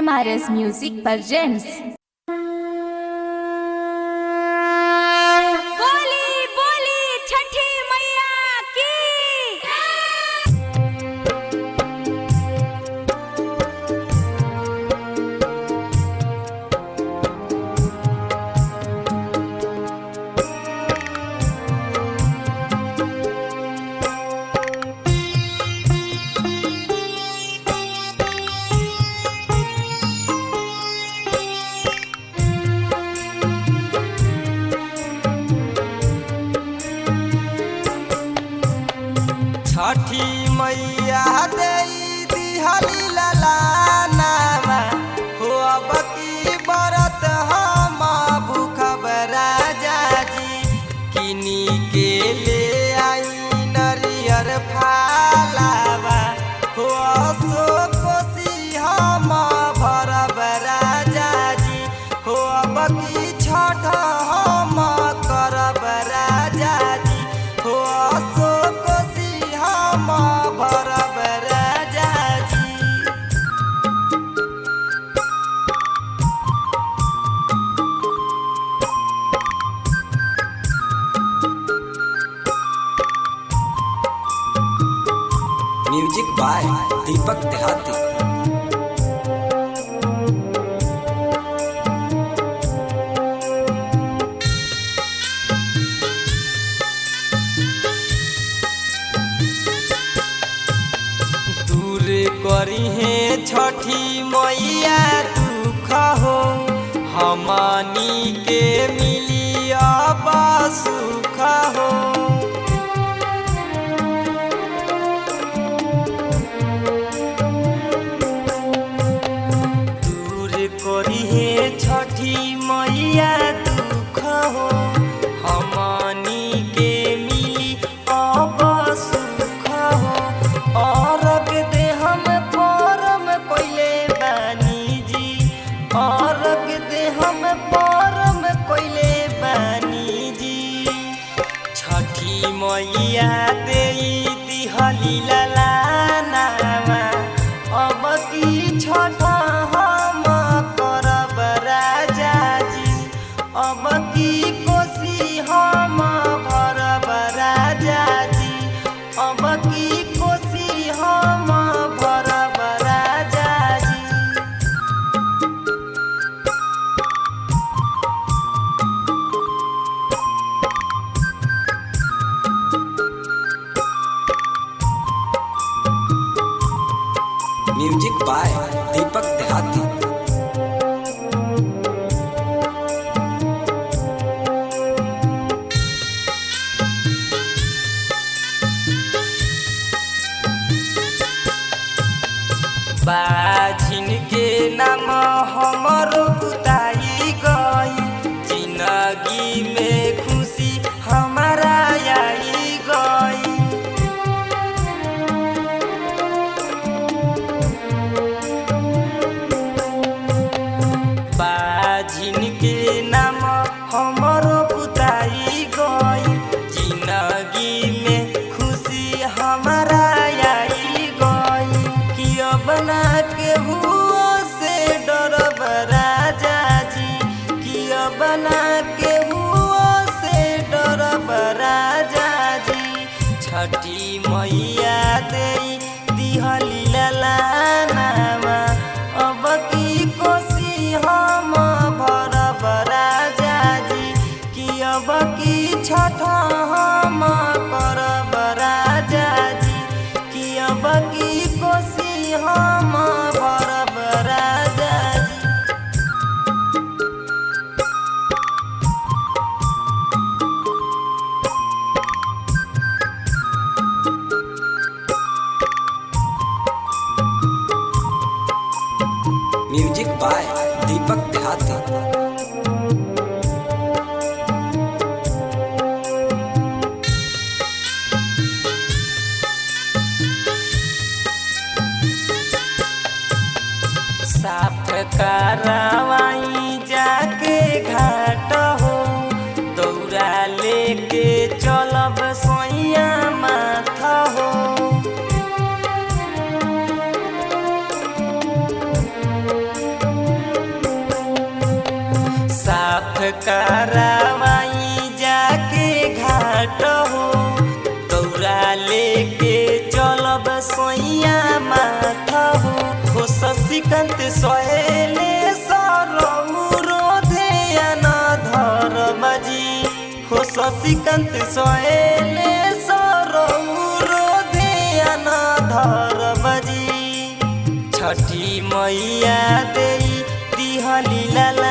MRS Music presents बोली बोली छठी मैया की छठी मैया देई दिहली ललानावा हो अब की बरत हम भूखब राजा जी किनी के ले आई नरियर फालावा हो असो कोसी हम भरब राजा जी हो अब की छठ हम करब राजा जी हो असो भरब राजा जी। म्यूजिक बाय दीपक देहाती। करी है छठी मैया दुख हो हमनी के मिली अब सुख हो दूर करी है छठी मैया दुख हो हमनी के मिली अब सुख हो और हम परम कोइले बानी जी छठी मैया देई दिहली ललानावा अब की छठ हम करब राजा जी अब की कोसी हम भरब राजा जी अब की कोसी हम भरब राजा जी। म्यूजिक बाय दीपक देहाती। बाझिन के नाम हमरो बुताई गई जिंदगी में खुशी हमारा आई गई जिनके नाम हमरो पुताई गई जिंदगी में खुशी हमारा आई गई किया बना के हुआ से डरब राजा जी किया बना के हुआ से डरब राजा जी छठी मैया देई दिहली ललानावा अब की कोसी हम भरब राजा जी कि अब की छठ हम करब राजा जी कि अब की कोसी हम भरब राजा जी। म्यूजिक बाय दीपक देहाती। साफ करवाई जाके घाट हो दौरा लेके चलब सोइया माथा हो करावाई जाके घाट हो दौरा लेके चलब सोइया माथ हो शशिकांत सहेले सरौरो ध्यान धरम जी हो शशिकांत सहेले सरौरो ध्यान धरम जी छठी मैया देई दिहली लाला